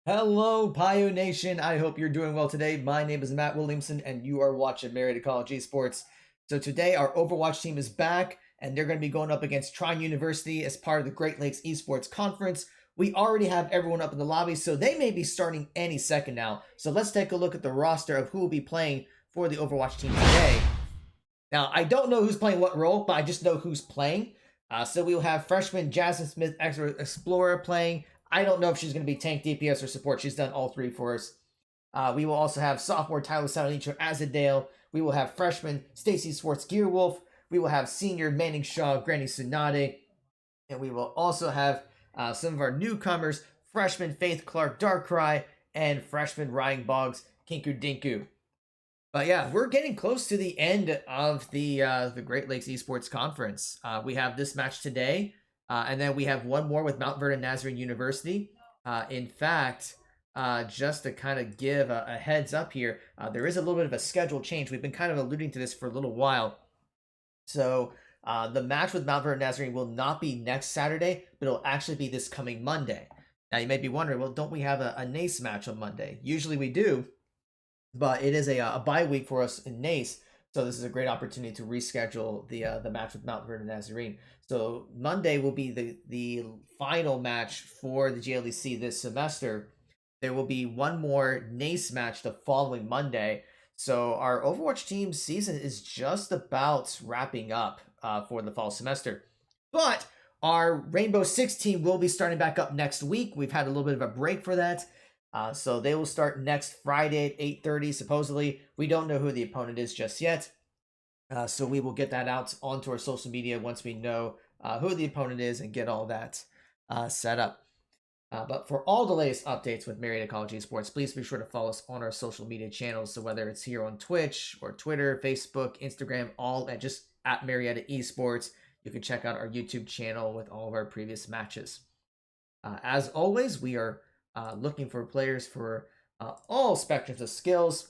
Hello, Pio Nation. I hope you're doing well today. My name is Matt Williamson, and you are watching Marietta College Esports. So today, our Overwatch team is back, and they're going to be going up against Trine University as part of the Great Lakes Esports Conference. We already have everyone up in the lobby, so they may be starting any second now. So let's take a look at the roster of who will be playing for the Overwatch team today. Now, I don't know who's playing what role, but I just know who's playing. So we will have freshman Jasmine Smith, Explorer, playing. I don't know if she's going to be tank, DPS, or support. She's done all three for us. We will also have sophomore Tyler Salonicho as a Dale. We will have freshman Stacy Swartz Gearwolf. We will have senior Manning Shaw, Granny Tsunade. And we will also have some of our newcomers, freshman Faith Clark Darkrai, and freshman Ryan Boggs Kinku Dinku. But yeah, we're getting close to the end of the Great Lakes Esports Conference. We have this match today. And then we have one more with Mount Vernon Nazarene University. In fact, just to kind of give a heads up here, there is a little bit of a schedule change. We've been kind of alluding to this for a little while. So the match with Mount Vernon Nazarene will not be next Saturday, but it'll actually be this coming Monday. Now you may be wondering, well, don't we have a NACE match on Monday? Usually we do, but it is a bye week for us in NACE. So this is a great opportunity to reschedule the match with Mount Vernon Nazarene. So Monday will be the final match for the GLEC this semester. There will be one more NACE match the following Monday. So our Overwatch team season is just about wrapping up for the fall semester. But our Rainbow Six team will be starting back up next week. We've had a little bit of a break for that. So they will start next Friday at 8:30, supposedly. We don't know who the opponent is just yet. So we will get that out onto our social media once we know who the opponent is and get all that set up. But for all the latest updates with Marietta College Esports, please be sure to follow us on our social media channels. So whether it's here on Twitch or Twitter, Facebook, Instagram, all at just at Marietta Esports. You can check out our YouTube channel with all of our previous matches. As always, we are looking for players for all spectrums of skills.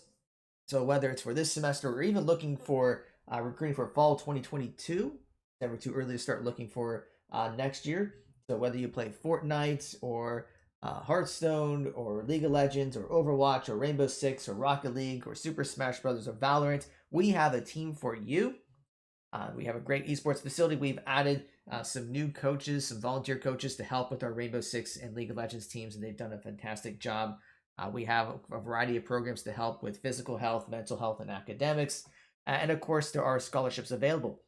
So whether it's for this semester or even looking for recruiting for fall 2022, never too early to start looking for next year. So whether you play Fortnite or Hearthstone or League of Legends or Overwatch or Rainbow Six or Rocket League or Super Smash Brothers or Valorant, we have a team for you. We have a great esports facility. We've added some new coaches, some volunteer coaches to help with our Rainbow Six and League of Legends teams, and they've done a fantastic job. We have a variety of programs to help with physical health, mental health, and academics. And of course, there are scholarships available.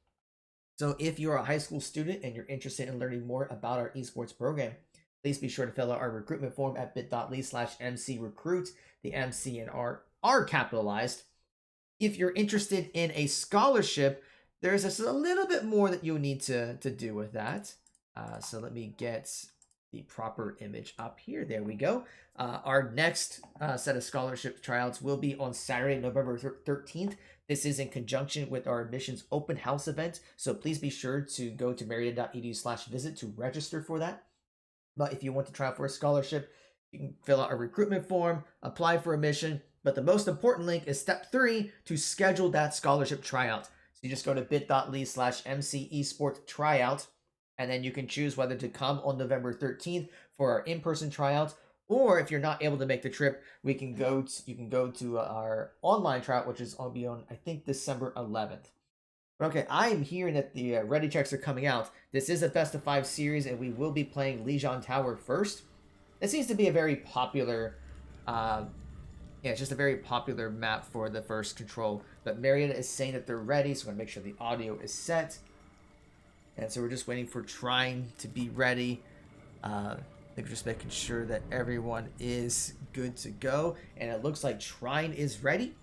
So if you're a high school student and you're interested in learning more about our esports program, please be sure to fill out our recruitment form at bit.ly/mcrecruit. The MC and R are capitalized. If you're interested in a scholarship, there's a little bit more that you'll need to do with that. So let me get the proper image up here. There we go. Our next set of scholarship tryouts will be on Saturday, November 13th. This is in conjunction with our admissions open house event. So please be sure to go to marietta.edu/visit to register for that. But if you want to try out for a scholarship, you can fill out a recruitment form, apply for admission. But the most important link is step 3 to schedule that scholarship tryout. So you just go to bit.ly/MC Esports and then you can choose whether to come on November 13th for our in-person tryout, or if you're not able to make the trip, you can go to our online tryout, which is be on, I think, December 11th. Okay, I am hearing that the ready checks are coming out. This is a best of 5 series, and we will be playing Lijon Tower first. It seems to be a very popular, it's just a very popular map for the first control. But Marietta is saying that they're ready, so I'm going to make sure the audio is set. And so we're just waiting for Trine to be ready. They're just making sure that everyone is good to go. And it looks like Trine is ready.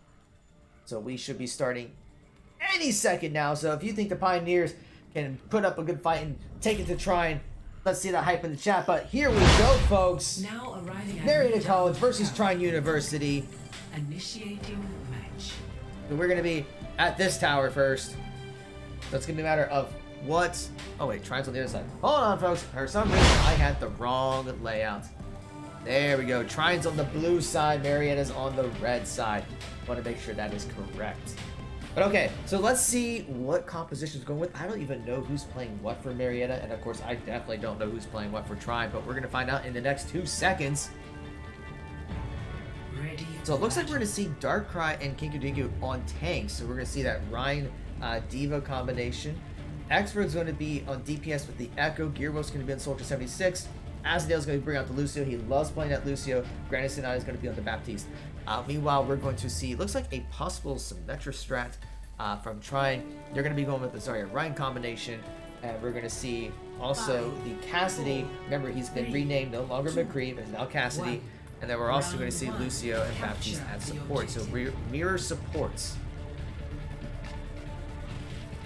So we should be starting any second now. So if you think the Pioneers can put up a good fight and take it to Trine, let's see that hype in the chat. But here we go, folks. Now arriving at Marietta College versus Trine University. Initiating match. So we're going to be at this tower first. So it's going to be a matter of what... Oh, wait. Trine's on the other side. Hold on, folks. For some reason, I had the wrong layout. There we go. Trine's on the blue side. Marietta's on the red side. Want to make sure that is correct. But okay, so let's see what composition's going with. I don't even know who's playing what for Marietta. And of course, I definitely don't know who's playing what for Trine. But we're going to find out in the next 2 seconds. ready. So it looks like we're going to see Darkrai and Kinkajou on tanks. So we're going to see that Ryan Diva combination. Expert's going to be on DPS with the Echo. Gearwolf's going to be on Soldier 76. Azadel's going to bring out the Lucio. He loves playing that Lucio. Granny Sonata is going to be on the Baptiste. Meanwhile, we're going to see, looks like a possible Symmetra strat from Trine. They're going to be going with the Zarya Ryan combination. And we're going to see also the Cassidy. Remember, he's been renamed, no longer McCree, but now Cassidy. And then we're also going to see Lucio and Baptiste as support. So mirror supports.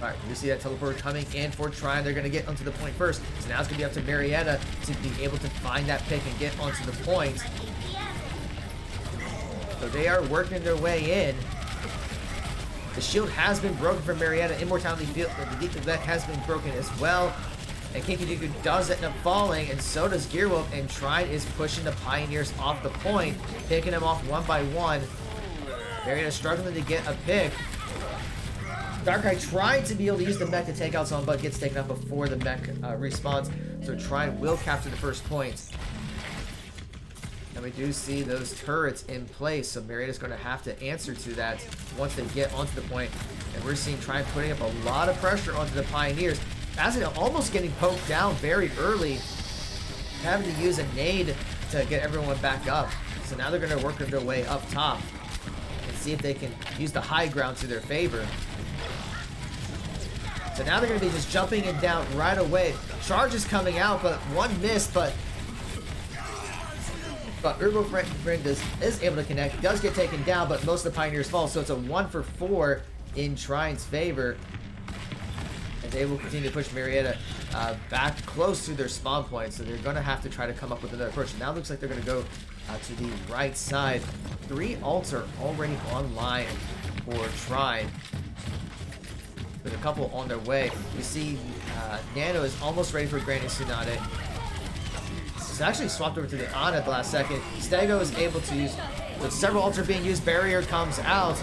Alright, you see that teleport coming in for Trine. They're going to get onto the point first. So now it's going to be up to Marietta to be able to find that pick and get onto the point. So they are working their way in. The shield has been broken from Marietta. Immortality field, the deck has been broken as well. And Kinkajou does end up falling, and so does Gearwolf. And Trine is pushing the Pioneers off the point, picking them off one by one. Marietta struggling to get a pick. Darkrai tried to be able to use the mech to take out someone, but gets taken out before the mech respawns. So Trine will capture the first point. And we do see those turrets in place, so Marietta's going to have to answer to that once they get onto the point. And we're seeing Trine putting up a lot of pressure onto the Pioneers. Azadel almost getting poked down very early, having to use a nade to get everyone back up. So now they're going to work their way up top and see if they can use the high ground to their favor. So now they're going to be just jumping it down right away. Charge is coming out, but one miss, but Urbo Friend is able to connect. Does get taken down, but most of the Pioneers fall, so it's a 1 for 4 in Trine's favor. And they will continue to push Marietta back close to their spawn point, so they're going to have to try to come up with another approach. And now it looks like they're going to go to the right side. 3 ults are already online for Trine, with a couple on their way. We see Nano is almost ready for Granny Tsunade. It's actually swapped over to the Ana at the last second. Stego is able to use, with several ults are being used, Barrier comes out,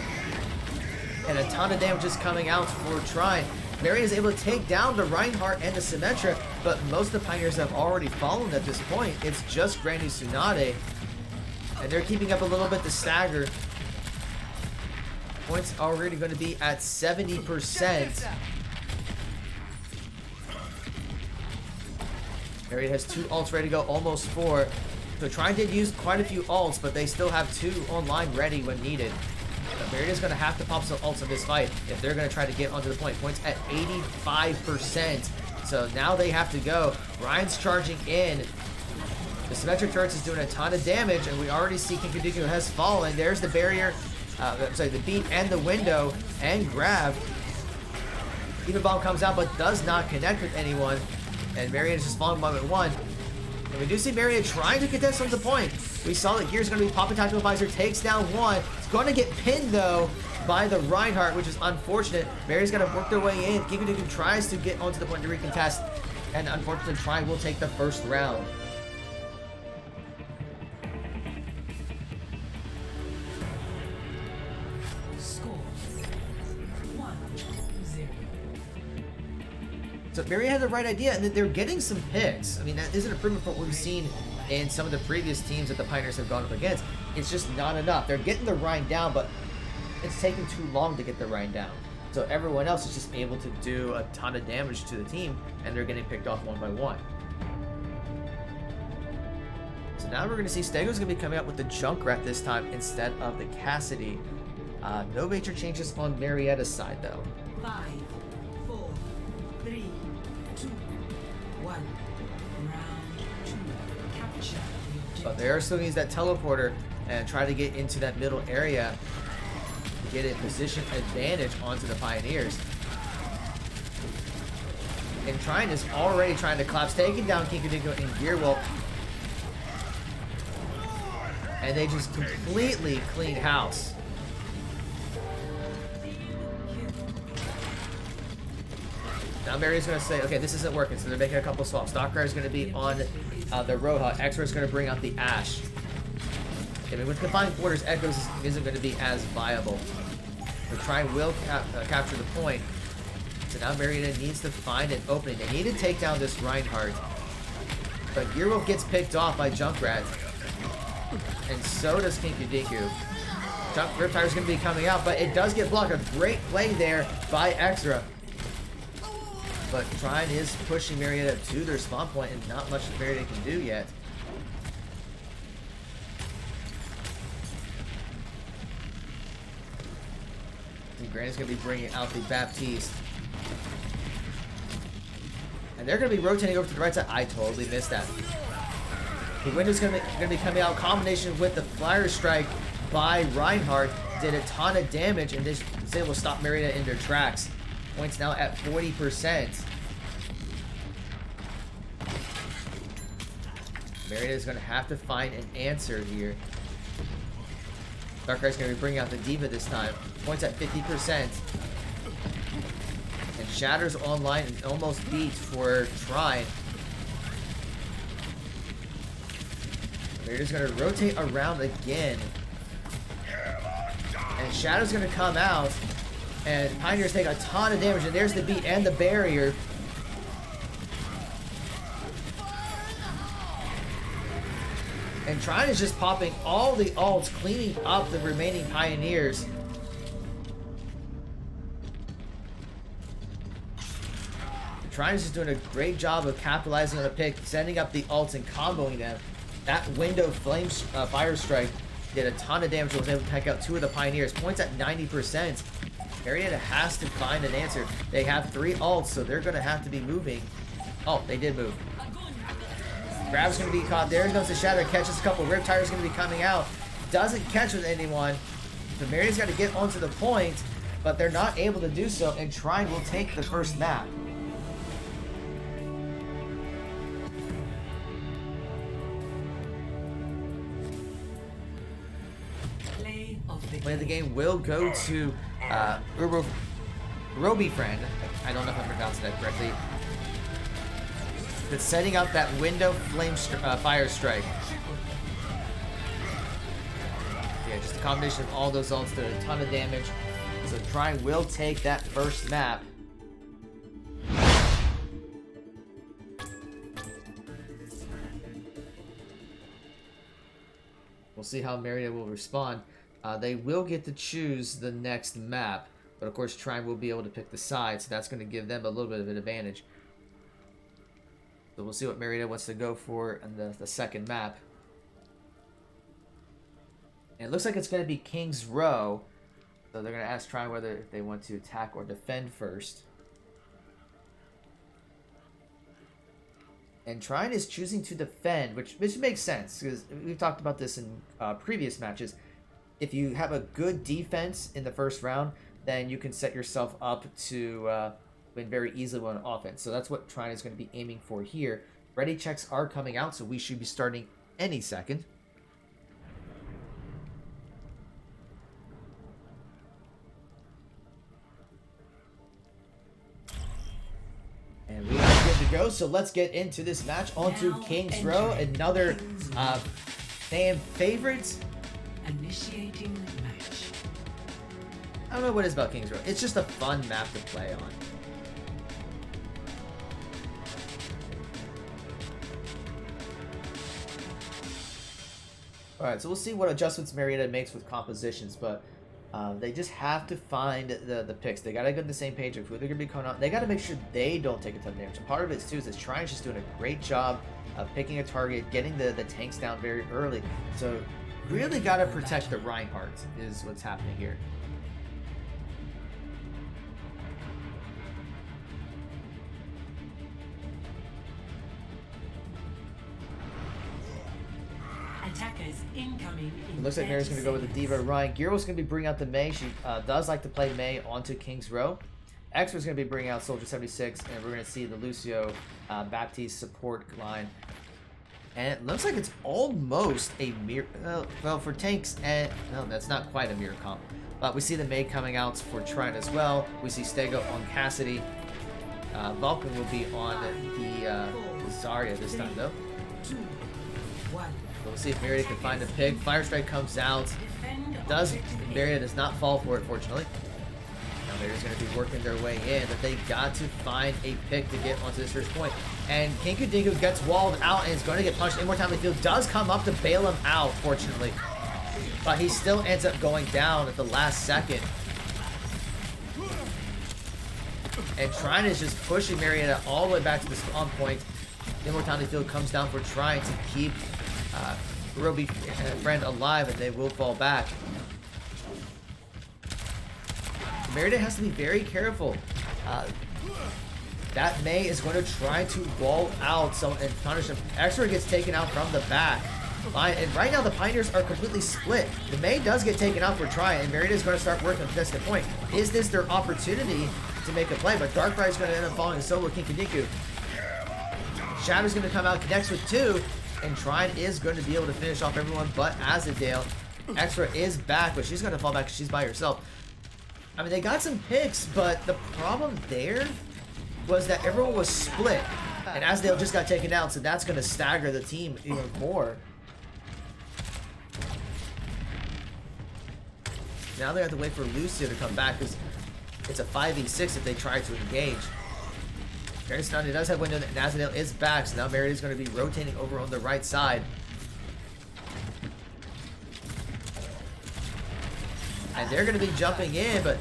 and a ton of damage is coming out for Trine. Marion is able to take down the Reinhardt and the Symmetra, but most of the Pioneers have already fallen at this point. It's just Granny Tsunade, and they're keeping up a little bit to stagger. Points already going to be at 70%. Marietta has 2 ults ready to go, almost 4. So Trine did use quite a few ults, but they still have 2 online ready when needed. Marietta's going to have to pop some ults in this fight if they're going to try to get onto the point. Points at 85%. So now they have to go. Ryan's charging in. The Symmetric Turrets is doing a ton of damage, and we already see Kinkajou has fallen. There's the barrier. The beat and the window, and grab. Even Bomb comes out, but does not connect with anyone. And Marietta is just falling 1-1. And we do see Marietta trying to contest on the point. We saw that here's going to be popping Tactical Visor, takes down 1. It's going to get pinned, though, by the Reinhardt, which is unfortunate. Maria's got to work their way in. Kinkajou tries to get onto the point to recontest. And unfortunately, Trine will take the first round. So Marietta had the right idea, and they're getting some picks. I mean, that is an improvement from what we've seen in some of the previous teams that the Pioneers have gone up against. It's just not enough. They're getting the Rhine down, but it's taking too long to get the Rhine down. So everyone else is just able to do a ton of damage to the team, and they're getting picked off one by one. So now we're going to see Stego's going to be coming up with the Junkrat this time instead of the Cassidy. No major changes on Marietta's side, though. 5, 4, 3, 2, 1. Round 2. Capture. But they are still going to use that teleporter and try to get into that middle area to get a position advantage onto the Pioneers. And Trine is already trying to collapse, taking down Kinkajou and Gearwolf. And they just completely clean house. Now Mary's going to say, okay, this isn't working, so they're making a couple swaps. Darkrai is going to be on the Roadhog. Expert's going to bring out the Ash. I mean, with confined quarters, Echoes isn't going to be as viable. But Trine will capture the point. So now Marietta needs to find an opening. They need to take down this Reinhardt. But Gearwolf gets picked off by Junkrat. And so does Kinky Dinku. Riptire's going to be coming out, but it does get blocked. A great play there by Extra. But Trine is pushing Marietta to their spawn point, and not much Marietta can do yet. And Granny's going to be bringing out the Baptiste. And they're going to be rotating over to the right side. I totally missed that. The window's going to be coming out. Combination with the Flyer Strike by Reinhardt did a ton of damage, and this is able to stop Marietta in their tracks. Points now at 40%. Marietta is going to have to find an answer here. Darkrai is going to be bringing out the Diva this time. Points at 50%. And Shatter's online and almost beats for Trine. Marieta's going to rotate around again. And Shadow's going to come out. And Pioneers take a ton of damage. And there's the beat and the barrier. And Trine is just popping all the ults, cleaning up the remaining Pioneers. Trine is just doing a great job of capitalizing on the pick, setting up the ults and comboing them. That window Fire Strike did a ton of damage. Was able to take out 2 of the Pioneers. Points at 90%. Marietta has to find an answer. They have 3 ults, so they're going to have to be moving. Oh, they did move. Grab's going to be caught. There goes the Shatter. Catches a couple. Riptire's going to be coming out. Doesn't catch with anyone. So Marietta's got to get onto the point, but they're not able to do so, and Trine will take the first map. Play of the game will go to Roby Friend. I don't know if I'm pronouncing that correctly. That's setting up that window Fire Strike. Yeah, just a combination of all those ults did a ton of damage. So Trine will take that first map. We'll see how Marietta will respond. They will get to choose the next map, but of course Trine will be able to pick the side, so that's going to give them a little bit of an advantage. So we'll see what Marietta wants to go for in the second map. And it looks like it's going to be King's Row, so they're going to ask Trine whether they want to attack or defend first. And Trine is choosing to defend, which makes sense, because we've talked about this in previous matches. If you have a good defense in the first round, then you can set yourself up to win very easily on offense. So that's what Trine is going to be aiming for here. Ready checks are coming out, so we should be starting any second. And we are good to go, so let's get into this match. Onto King's Row, another fan favorite. Initiating match. I don't know what it is about King's Row. It's just a fun map to play on. Alright, so we'll see what adjustments Marietta makes with compositions, but they just have to find the picks. They gotta get on the same page of who they're gonna be coming out. They gotta make sure they don't take a ton of damage. And part of it too is that Trine's just doing a great job of picking a target, getting the tanks down very early. So really gotta protect the Reinhardt is what's happening here. Attackers incoming. It looks like Mary's going to go with the Diva Ryan. Gyro's going to be bringing out the Mei. She does like to play Mei onto King's Row. Expert's going to be bringing out Soldier 76, and we're going to see the Lucio Baptiste support line. And it looks like it's almost a mirror. Well, for tanks, and no, that's not quite a mirror comp. But we see the Mei coming out for Trine as well. We see Stego on Cassidy. Vulcan will be on the Zarya this time, though. 2, 1. We'll see if Marietta can find a pick. Fire Strike comes out. Marietta does not fall for it, fortunately. Now They're going to be working their way in, but they got to find a pick to get onto this first point. And Kinku Dinku gets walled out and is going to get punched. Immortality Field does come up to bail him out, fortunately. But he still ends up going down at the last second. And Trine is just pushing Marietta all the way back to the spawn point. The Immortality Field comes down for Trine to keep Roby friend alive, and they will fall back. Marietta has to be very careful. That Mei is going to try to wall out someone and punish him. Extra gets taken out from the back. And right now the Pioneers are completely split. The Mei does get taken out for Trine, and Marietta is going to start working on this point. Is this their opportunity to make a play? But Darkrai is going to end up falling solo with Kinkadinku. Shadow's going to come out, connects with 2, and Trine is going to be able to finish off everyone but Azadale. Extra is back, but she's going to fall back because she's by herself. I mean, they got some picks, but the problem there was that everyone was split. And Azadale just got taken out, so that's going to stagger the team even more. Now they have to wait for Lucio to come back because it's a 5v6 if they try to engage. Very stunned. It does have window, and Azadale is back, so now Marietta is going to be rotating over on the right side. And they're going to be jumping in, but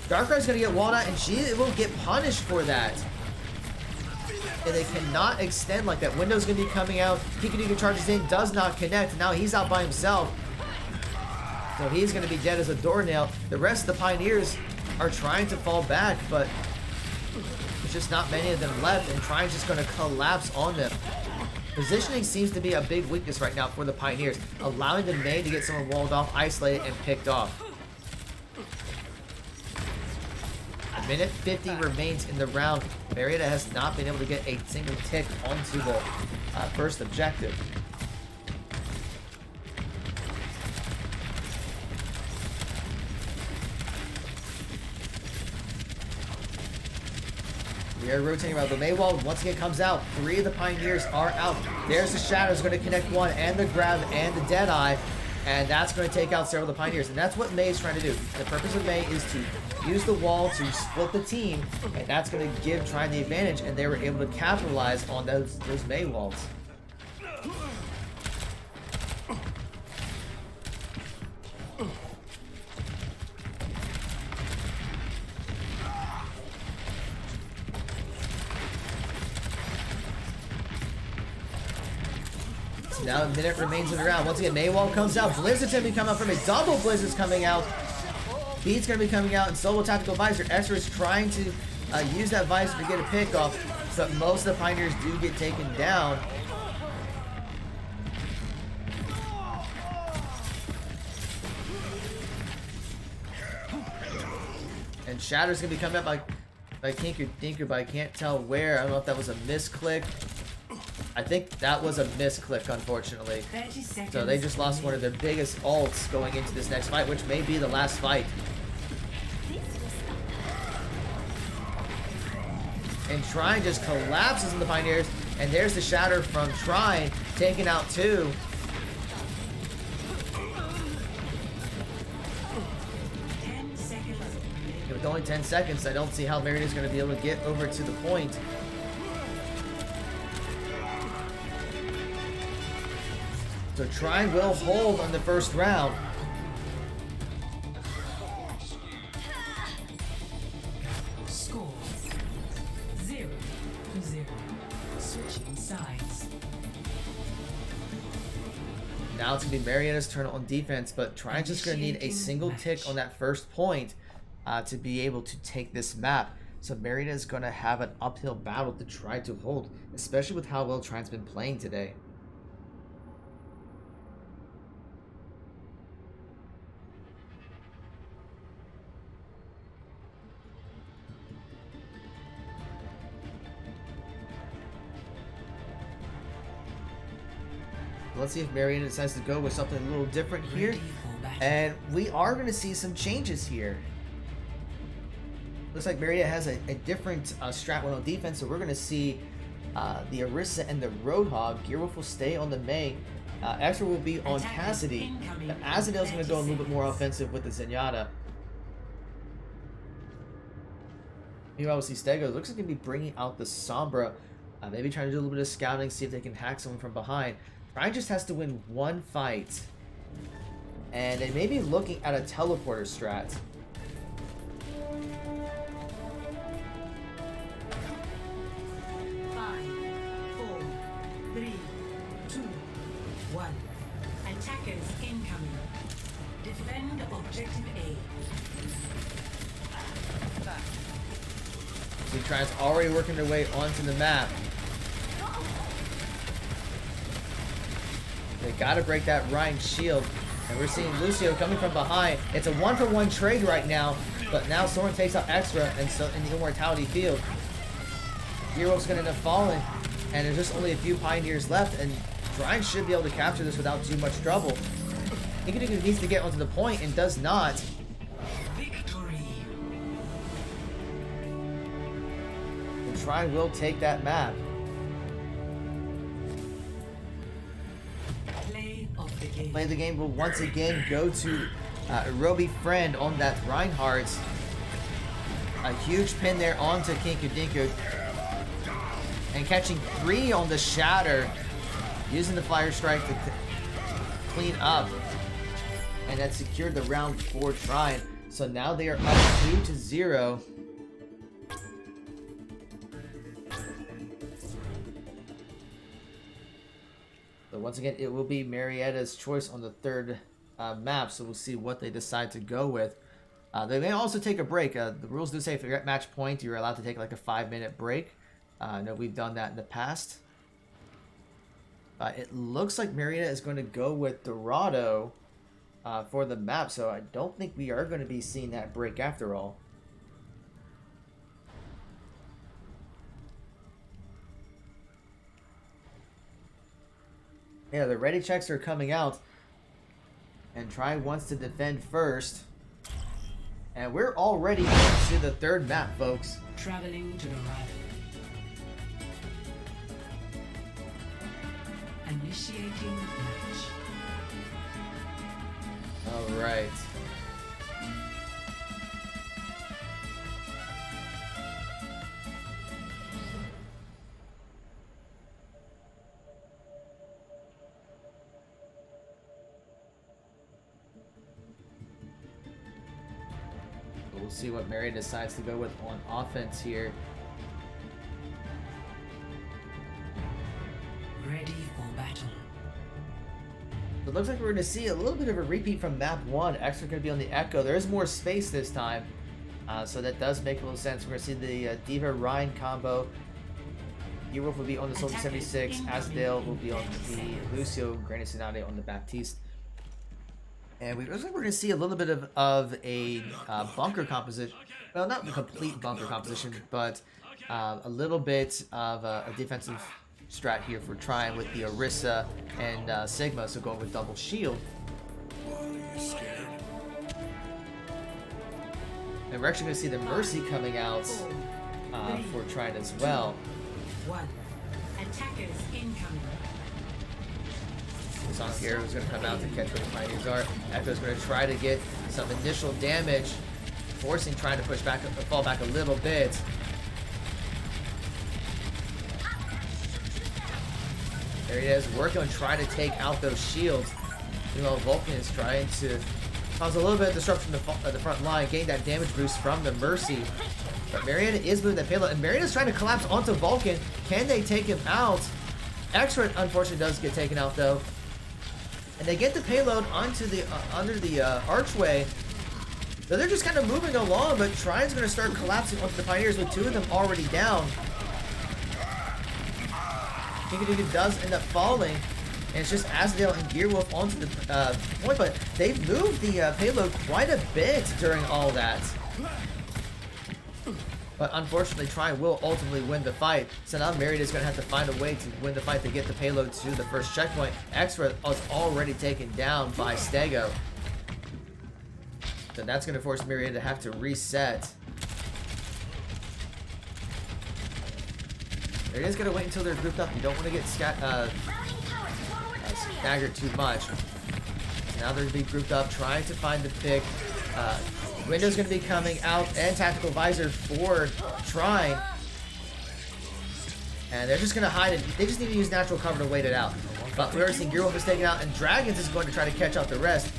Darkrai's going to get walled out, and she will get punished for that. And they cannot extend like that. Window's going to be coming out. Kikadika charges in, does not connect. Now he's out by himself. So he's going to be dead as a doornail. The rest of the Pioneers are trying to fall back, but there's just not many of them left, and Trine's just going to collapse on them. Positioning seems to be a big weakness right now for the Pioneers, allowing the Mei to get someone walled off, isolated, and picked off. A minute 50 remains in the round. Marietta has not been able to get a single tick onto the first objective. We are rotating around. The Mei wall once again comes out. 3 of the Pioneers are out. There's the Shadows going to connect 1, and the Grab, and the Deadeye. And that's going to take out several of the Pioneers. And that's what Mei is trying to do. The purpose of Mei is to use the wall to split the team. And that's going to give Trine the advantage. And they were able to capitalize on those Mei walls. Now a minute remains in the round. Once again, Maywall comes out. Blizzard's going to be coming out from it. Double Blizzard's coming out. Beat's going to be coming out. And Solo Tactical Visor. Extra is trying to use that Visor to get a pick off. But most of the Pioneers do get taken down. And Shatter's going to be coming up by Kinku Dinku, but I can't tell where. I don't know if that was a misclick. I think that was a misclick, unfortunately. So they just lost one of their biggest ults going into this next fight, which may be the last fight. And Trine just collapses in the Pioneers, and there's the Shatter from Trine, taking out 2. With only 10 seconds, I don't see how Marietta is going to be able to get over to the point. So Trine will hold on the first round. Score 0-0. Switching sides. Now it's going to be Marietta's turn on defense, but Trine's just going to need a single tick on that first point to be able to take this map. So Marietta is going to have an uphill battle to try to hold, especially with how well Trine's been playing today. Let's see if Marietta decides to go with something a little different here. And we are going to see some changes here. Looks like Marietta has a different strat one on defense, so we're going to see the Orisa and the Roadhog. Gearwolf will stay on the Mei. Extra will be on Cassidy. But Azadale's going to go a little bit more offensive with the Zenyatta. Meanwhile, we see Stego. Looks like he's going to be bringing out the Sombra. Maybe trying to do a little bit of scouting, see if they can hack someone from behind. Trine just has to win one fight. And they may be looking at a teleporter strat. Five, four, three, two, one. Attackers incoming. Defend objective A. See, Trine's already working their way onto the map. They gotta break that Ryan shield. And we're seeing Lucio coming from behind. It's a 1-for-1 trade right now. But now Soren takes out Extra and so in the Immortality field. Hero's gonna end up falling. And there's just only a few Pioneers left. And Trine should be able to capture this without too much trouble. Inkaduka needs to get onto the point and does not. Victory. And Trine will take that map. Play the game will once again go to Roby Friend on that Reinhardt. A huge pin there onto Kinkadinku. And catching 3 on the Shatter. Using the Flyer Strike to clean up. And that secured the round for Trine. So now they are up 2-0. But once again, it will be Marietta's choice on the third map, so we'll see what they decide to go with. They may also take a break. The rules do say if you're at match point, you're allowed to take like a 5-minute break. I know we've done that in the past. It looks like Marietta is going to go with Dorado for the map, so I don't think we are going to be seeing that break after all. Yeah, the ready checks are coming out. And Trine wants to defend first. And we're already into the third map, folks. Traveling to Dorado. Initiating match. Alright. We'll see what Mary decides to go with on offense here. Ready for battle. It looks like we're going to see a little bit of a repeat from map 1. X are going to be on the Echo. There is more space this time. So that does make a little sense. We're going to see the Diva Ryan combo. Eurolf will be on the Soldier 76. Asdale will be on the Lucio. Granny Sinade on the Baptiste. And we looks like we're going to see a little bit of a bunker composition. Well, not the complete bunker composition, but a little bit of a defensive strat here for Trine with the Orisa and Sigma, so going with double shield. And we're actually going to see the Mercy coming out for Trine as well. One. Attackers incoming. Song here who's going to come out to catch where the Pioneers are. Echo's going to try to get some initial damage, forcing Trine to push back, fall back a little bit. There he is, working on trying to take out those shields. Meanwhile, Vulcan is trying to cause a little bit of disruption at the front line, getting that damage boost from the Mercy. But Marietta is moving the payload, and Marietta's trying to collapse onto Vulcan. Can they take him out? X-Ray, unfortunately, does get taken out, though. And they get the payload onto the under the archway. So they're just kind of moving along, but Trine's going to start collapsing onto the Pioneers with 2 of them already down. Kinkadinku does end up falling, and it's just Asdale and Gearwolf onto the point, but they've moved the payload quite a bit during all that. But unfortunately, Trine will ultimately win the fight. So now Marietta's going to have to find a way to win the fight to get the payload to the first checkpoint. Extra is already taken down by Stego. So that's going to force Marietta to have to reset. Marietta's going to wait until they're grouped up. You don't want to get staggered too much. So now they're going to be grouped up, trying to find the pick. Window's going to be coming out, and Tactical Visor for Trine. And they're just going to hide it. They just need to use natural cover to wait it out. But we already seen Gearwolf is taken out, and Dragons is going to try to catch out the rest.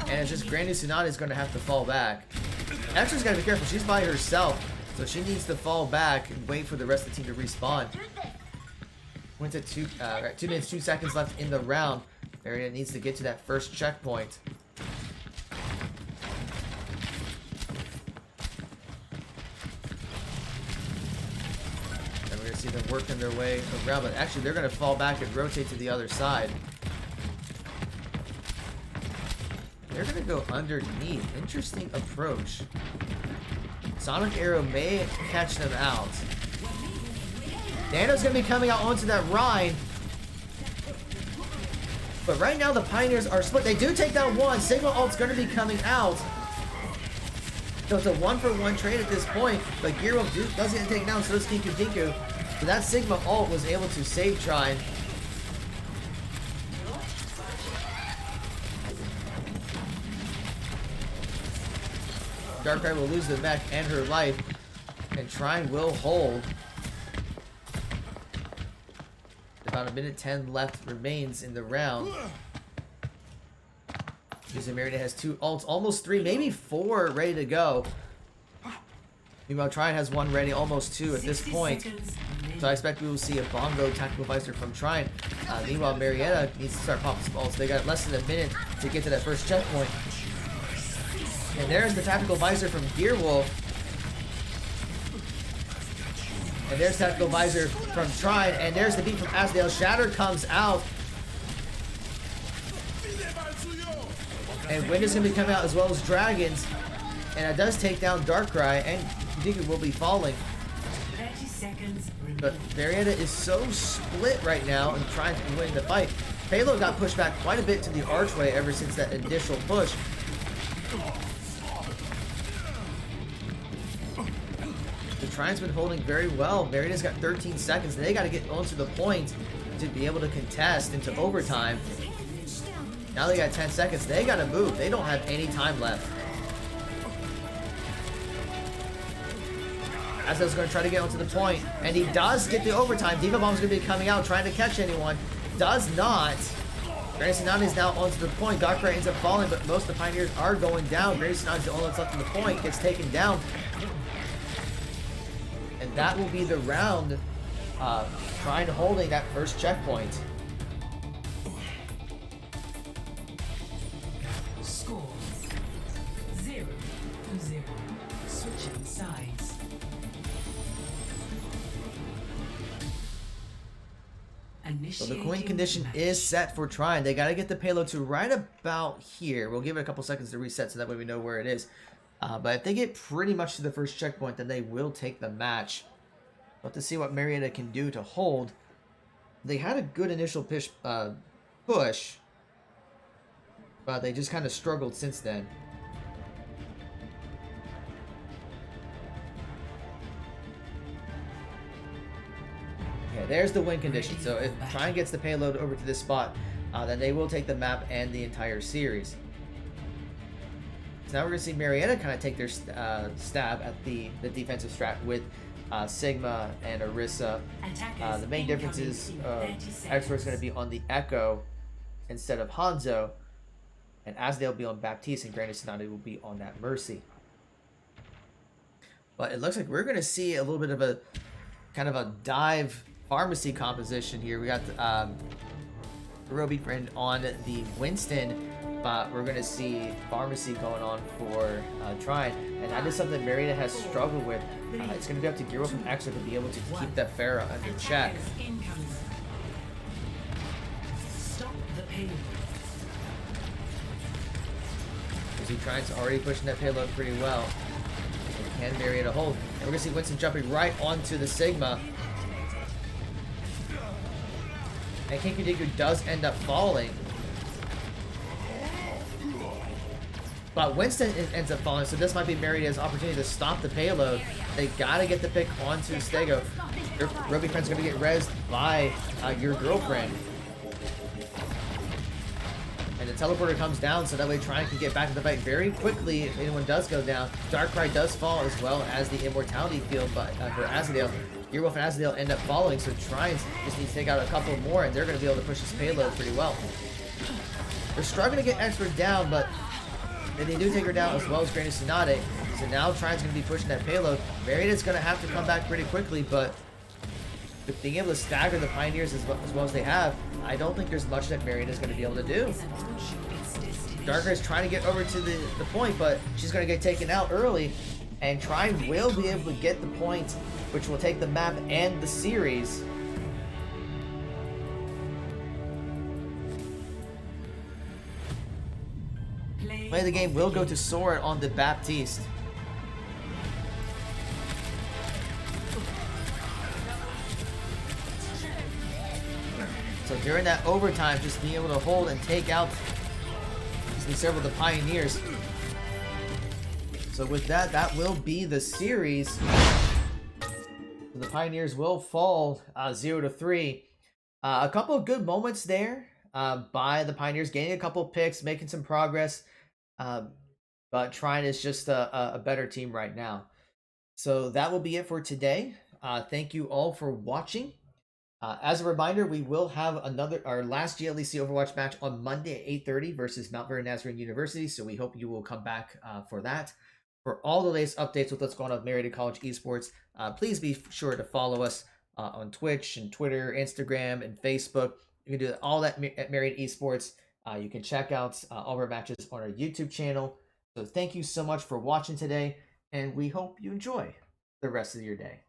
And it's just Granny Tsunade is going to have to fall back. Extra's got to be careful. She's by herself, so she needs to fall back and wait for the rest of the team to respawn. Went at 2 minutes, 2 seconds left in the round. Marietta needs to get to that first checkpoint. And we're going to see them working their way around, but actually they're going to fall back and rotate to the other side. They're going to go underneath. Interesting approach. Sonic Arrow may catch them out. Nano's going to be coming out onto that Rhine. But right now the Pioneers are split. They do take down one. Sigma ult's going to be coming out. So it's a 1-for-1 trade at this point. But Gearwolf does get taken down, so does Kinku Dinku. So that Sigma ult was able to save Trine. Darkrai will lose the mech and her life. And Trine will hold. About 1:10 left remains in the round. Marietta has 2 ults, almost 3, maybe 4 ready to go. Meanwhile, Trine has 1 ready, almost 2 at this point. So I expect we will see a Bongo Tactical Visor from Trine. Meanwhile, Marietta needs to start popping some ults. They got less than a minute to get to that first checkpoint. And there's the Tactical Visor from Gearwolf. And there's Tactical Visor from Trine. And there's the beat from Asdale. Shatter comes out. And Wind is going to be coming out as well as Dragons. And it does take down Darkrai. And Digu will be falling. 30 seconds remaining. But Marietta is so split right now and trying to win the fight. Payload got pushed back quite a bit to the archway ever since that initial push. The Trine's been holding very well. Marietta's got 13 seconds. They got to get onto the point to be able to contest into overtime. Now they got 10 seconds. They got to move. They don't have any time left. Asdale's going to try to get onto the point, and he does get the overtime. Diva Bomb's going to be coming out, trying to catch anyone. Does not. Granny Tsunade is now onto the point. Darkrai ends up falling, but most of the Pioneers are going down. Granny Tsunade's the only one that's left on the point. Gets taken down. And that will be the round. Trying to holding that first checkpoint. Score 0-0. Switching sides. So the coin condition is set for Trine. They got to get the payload to right about here. We'll give it a couple seconds to reset so that way we know where it is. But if they get pretty much to the first checkpoint, then they will take the match. But to see what Marietta can do to hold. They had a good initial push, but they just kind of struggled since then. Okay, there's the win condition. So if Trine gets the payload over to this spot, then they will take the map and the entire series. So now we're going to see Marietta kind of take their stab at the defensive strat with Sigma and Orisa. The main difference is Expert is going to be on the Echo instead of Hanzo, and Asdale will be on Baptiste, and Granny Tsunade will be on that Mercy. But it looks like we're going to see a little bit of a kind of a dive pharmacy composition here. We got Roby friend on the Winston, but we're going to see pharmacy going on for Trine, and that is something Marietta has struggled with. It's going to be up to Gearwolf and Extra to be able to keep that Pharah under check. Stop the payload. As Trine's already pushing that payload pretty well. So can Marietta hold? And we're going to see Winston jumping right onto the Sigma. And Kinkadiku does end up falling. But Winston ends up falling, so this might be Marietta's opportunity to stop the payload. They gotta get the pick onto Stego. Your Ruby friend's gonna get rezzed by your girlfriend. And the teleporter comes down, so that way Trine can get back to the fight very quickly if anyone does go down. Darkrai does fall, as well as the Immortality Field for Azadale. Earwolf and Azadale end up falling, so Trine just needs to take out a couple more, and they're going to be able to push this payload pretty well. They're struggling to get expert down, but they do take her down, as well as Granny Tsunade. So now Trine's going to be pushing that payload. Marietta's going to have to come back pretty quickly, but with being able to stagger the Pioneers as well as they have, I don't think there's much that Marietta's going to be able to do. Darker is trying to get over to the point, but she's going to get taken out early, and Trine will be able to get the point, which will take the map and the series. Play of the game will go to Sora on the Baptiste. So during that overtime, just being able to hold and take out several of the Pioneers. So with that, that will be the series. So the Pioneers will fall 0-3. A couple of good moments there by the Pioneers, gaining a couple of picks, making some progress. But Trine is just a better team right now. So that will be it for today. Thank you all for watching. As a reminder, we will have our last GLEC Overwatch match on Monday at 8:30 versus Mount Vernon Nazarene University. So we hope you will come back for that. For all the latest updates with what's going on with Marietta College Esports, please be sure to follow us on Twitch and Twitter, Instagram, and Facebook. You can do all that at Marietta Esports. You can check out all of our matches on our YouTube channel. So thank you so much for watching today, and we hope you enjoy the rest of your day.